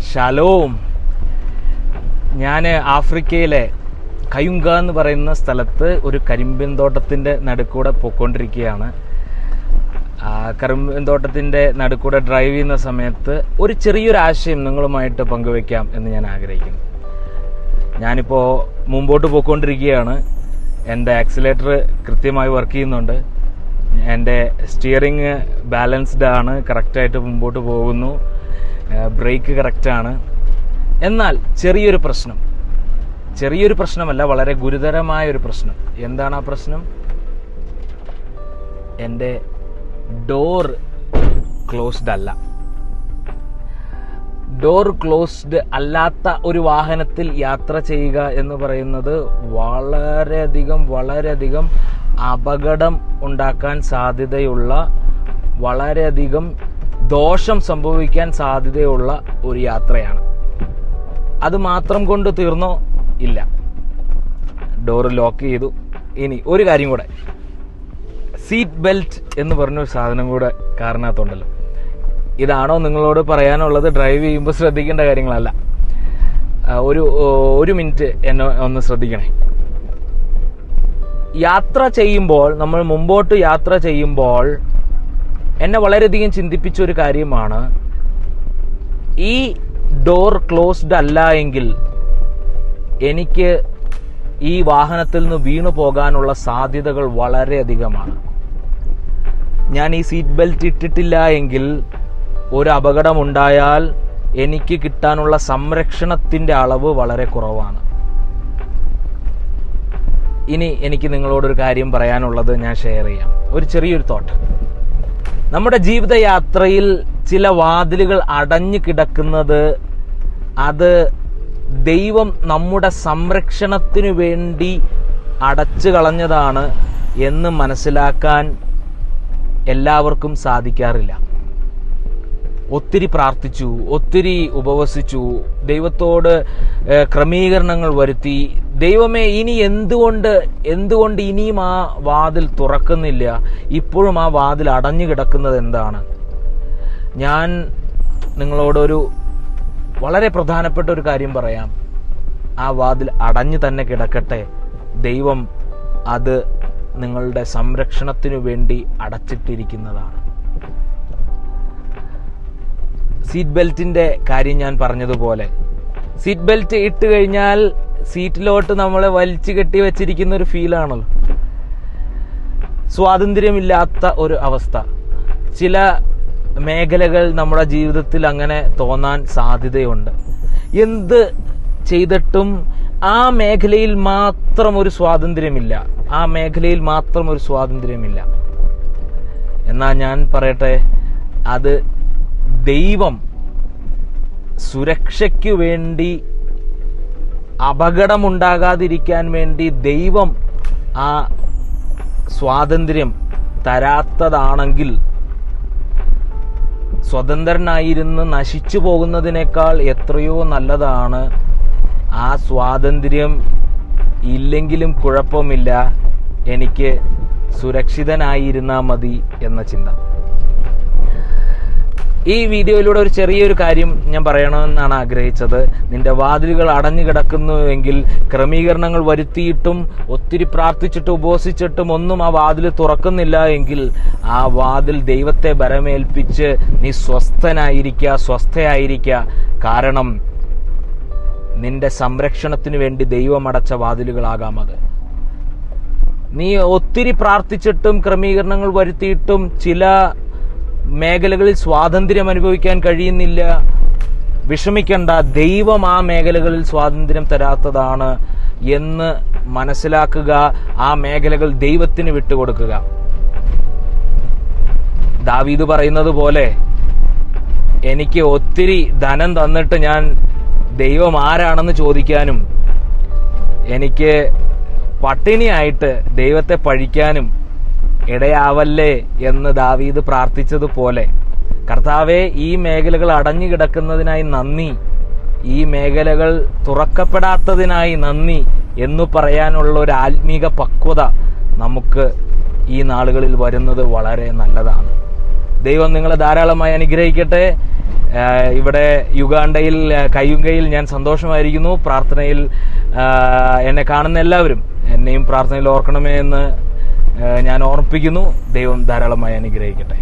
Shalom. ഞാൻ ആഫ്രിക്കയിലെ കയുങ്ക എന്ന് പറയുന്ന സ്ഥലത്ത് ഒരു കരിമ്പിൻ തോട്ടത്തിൻ്റെ നടുക്കൂടെ പോയിക്കൊണ്ടിരിക്കുകയാണ്. കരിമ്പിൻ തോട്ടത്തിൻ്റെ നടുക്കൂടെ ഡ്രൈവ് ചെയ്യുന്ന സമയത്ത് ഒരു ചെറിയൊരു ആശയം നിങ്ങളുമായിട്ട് പങ്കുവയ്ക്കാം എന്ന് ഞാൻ ആഗ്രഹിക്കുന്നു. ഞാനിപ്പോൾ മുമ്പോട്ട് പോയിക്കൊണ്ടിരിക്കുകയാണ്. എൻ്റെ ആക്സിലേറ്റർ കൃത്യമായി വർക്ക് ചെയ്യുന്നുണ്ട്. എൻ്റെ സ്റ്റിയറിങ് ബാലൻസ്ഡ് ആണ്, കറക്റ്റായിട്ട് മുമ്പോട്ട് പോകുന്നു. ബ്രേക്ക് കറക്റ്റാണ്. എന്നാൽ ചെറിയൊരു പ്രശ്നമല്ല, വളരെ ഗുരുതരമായ ഒരു പ്രശ്നം. എന്താണ് ആ പ്രശ്നം? എൻ്റെ ഡോർ ക്ലോസ്ഡ് അല്ല. ഡോർ ക്ലോസ്ഡ് അല്ലാത്ത ഒരു വാഹനത്തിൽ യാത്ര ചെയ്യുക എന്ന് പറയുന്നത് വളരെയധികം അപകടം ഉണ്ടാക്കാൻ സാധ്യതയുള്ള, വളരെയധികം ദോഷം സംഭവിക്കാൻ സാധ്യതയുള്ള ഒരു യാത്രയാണ്. അത് മാത്രം കൊണ്ട് തീർന്നോ? ഇല്ല. ഡോറ് ലോക്ക് ചെയ്തു. ഇനി ഒരു കാര്യം കൂടെ, സീറ്റ് ബെൽറ്റ് എന്ന് പറഞ്ഞൊരു സാധനം കൂടെ കാറിനകത്തുണ്ടല്ലോ. ഇതാണോ നിങ്ങളോട് പറയാനുള്ളത്? ഡ്രൈവ് ചെയ്യുമ്പോൾ ശ്രദ്ധിക്കേണ്ട കാര്യങ്ങളല്ല. ഒരു മിനിറ്റ് എന്നെ ഒന്ന് ശ്രദ്ധിക്കണേ. യാത്ര ചെയ്യുമ്പോൾ, നമ്മൾ മുമ്പോട്ട് യാത്ര ചെയ്യുമ്പോൾ എന്നെ വളരെയധികം ചിന്തിപ്പിച്ച ഒരു കാര്യമാണ്, ഈ ഡോർ ക്ലോസ്ഡ് അല്ല എങ്കിൽ എനിക്ക് ഈ വാഹനത്തിൽ നിന്ന് വീണു പോകാനുള്ള സാധ്യതകൾ വളരെയധികമാണ്. ഞാൻ ഈ സീറ്റ് ബെൽറ്റ് ഇട്ടിട്ടില്ല എങ്കിൽ ഒരു അപകടമുണ്ടായാൽ എനിക്ക് കിട്ടാനുള്ള സംരക്ഷണത്തിൻ്റെ അളവ് വളരെ കുറവാണ്. ഇനി എനിക്ക് നിങ്ങളോടൊരു കാര്യം പറയാനുള്ളത് ഞാൻ ഷെയർ ചെയ്യാം. ഒരു ചെറിയൊരു തോട്ട്. നമ്മുടെ ജീവിതയാത്രയിൽ ചില വാതിലുകൾ അടഞ്ഞു കിടക്കുന്നത് അത് ദൈവം നമ്മുടെ സംരക്ഷണത്തിനു വേണ്ടി അടച്ചു കളഞ്ഞതാണ് എന്ന് മനസ്സിലാക്കാൻ എല്ലാവർക്കും സാധിക്കാറില്ല. ഒത്തിരി പ്രാർത്ഥിച്ചു, ഒത്തിരി ഉപവസിച്ചു, ദൈവത്തോട് ക്രമീകരണങ്ങൾ വരുത്തി. ദൈവമേ, ഇനി എന്തുകൊണ്ട് ഇനിയും ആ വാതിൽ തുറക്കുന്നില്ല? ഇപ്പോഴും ആ വാതിൽ അടഞ്ഞു കിടക്കുന്നത് എന്താണ്? ഞാൻ നിങ്ങളോടൊരു വളരെ പ്രധാനപ്പെട്ട ഒരു കാര്യം പറയാം. ആ വാതിൽ അടഞ്ഞു തന്നെ കിടക്കട്ടെ. ദൈവം അത് നിങ്ങളുടെ സംരക്ഷണത്തിനു വേണ്ടി അടച്ചിട്ടിരിക്കുന്നതാണ്. സീറ്റ് ബെൽറ്റിന്റെ കാര്യം ഞാൻ പറഞ്ഞതുപോലെ, സീറ്റ് ബെൽറ്റ് ഇട്ട് കഴിഞ്ഞാൽ സീറ്റിലോട്ട് നമ്മളെ വലിച്ചു കെട്ടി വെച്ചിരിക്കുന്ന ഒരു ഫീലാണല്ലോ. സ്വാതന്ത്ര്യമില്ലാത്ത ഒരു അവസ്ഥ. ചില മേഖലകൾ നമ്മുടെ ജീവിതത്തിൽ അങ്ങനെ തോന്നാൻ സാധ്യതയുണ്ട്. എന്ത് ചെയ്തിട്ടും ആ മേഖലയിൽ മാത്രം ഒരു സ്വാതന്ത്ര്യമില്ല. എന്നാൽ ഞാൻ പറയട്ടെ, അത് ദൈവം സുരക്ഷയ്ക്ക് വേണ്ടി, അപകടമുണ്ടാകാതിരിക്കാൻ വേണ്ടി ദൈവം ആ സ്വാതന്ത്ര്യം തരാത്തതാണെങ്കിൽ, സ്വതന്ത്രനായിരുന്ന് നശിച്ചു പോകുന്നതിനേക്കാൾ എത്രയോ നല്ലതാണ് ആ സ്വാതന്ത്ര്യം ഇല്ലെങ്കിലും കുഴപ്പമില്ല, എനിക്ക് സുരക്ഷിതനായിരുന്നാൽ മതി എന്ന ചിന്ത. ഈ വീഡിയോയിലൂടെ ഒരു ചെറിയൊരു കാര്യം ഞാൻ പറയണമെന്നാണ് ആഗ്രഹിച്ചത്. നിന്റെ വാതിലുകൾ അടഞ്ഞു കിടക്കുന്നുവെങ്കിൽ, ക്രമീകരണങ്ങൾ വരുത്തിയിട്ടും ഒത്തിരി പ്രാർത്ഥിച്ചിട്ടും ഉപവസിച്ചിട്ടും ഒന്നും ആ വാതിൽ തുറക്കുന്നില്ല എങ്കിൽ, ആ വാതിൽ ദൈവത്തെ ബരമേൽപ്പിച്ച് നീ സ്വസ്ഥയായിരിക്കുക. കാരണം നിന്റെ സംരക്ഷണത്തിന് വേണ്ടി ദൈവം അടച്ച വാതിലുകളാകാം അത്. നീ ഒത്തിരി പ്രാർത്ഥിച്ചിട്ടും ക്രമീകരണങ്ങൾ വരുത്തിയിട്ടും ചില മേഖലകളിൽ സ്വാതന്ത്ര്യം അനുഭവിക്കാൻ കഴിയുന്നില്ല. വിഷമിക്കണ്ട, ദൈവം ആ മേഖലകളിൽ സ്വാതന്ത്ര്യം തരാത്തതാണ് എന്ന് മനസ്സിലാക്കുക. ആ മേഖലകൾ ദൈവത്തിന് വിട്ടുകൊടുക്കുക. ദാവീദ് പറയുന്നത് പോലെ, എനിക്ക് ഒത്തിരി ധനം തന്നിട്ട് ഞാൻ ദൈവം ആരാണെന്ന് ചോദിക്കാനും, എനിക്ക് പട്ടിണിയായിട്ട് ദൈവത്തെ പഴിക്കാനും ഇടയാവല്ലേ എന്ന് ദാവീദ് പ്രാർത്ഥിച്ചതുപോലെ, കർത്താവേ, ഈ മേഖലകൾ അടഞ്ഞു കിടക്കുന്നതിനായി നന്ദി, ഈ മേഖലകൾ തുറക്കപ്പെടാത്തതിനായി നന്ദി എന്ന് പറയാനുള്ള ഒരു ആത്മീക പക്വത നമുക്ക് ഈ നാളുകളിൽ വരുന്നത് വളരെ നല്ലതാണ്. ദൈവം നിങ്ങളെ ധാരാളമായി അനുഗ്രഹിക്കട്ടെ. ഇവിടെ യുഗാണ്ടയിൽ കയ്യുങ്കയിൽ ഞാൻ സന്തോഷമായിരിക്കുന്നു. പ്രാർത്ഥനയിൽ എന്നെ കാണുന്ന എല്ലാവരും എന്നെയും പ്രാർത്ഥനയിൽ ഓർക്കണമേ എന്ന് ഞാൻ ഓർമ്മിപ്പിക്കുന്നു. ദൈവം ധാരാളമായി അനുഗ്രഹിക്കട്ടെ.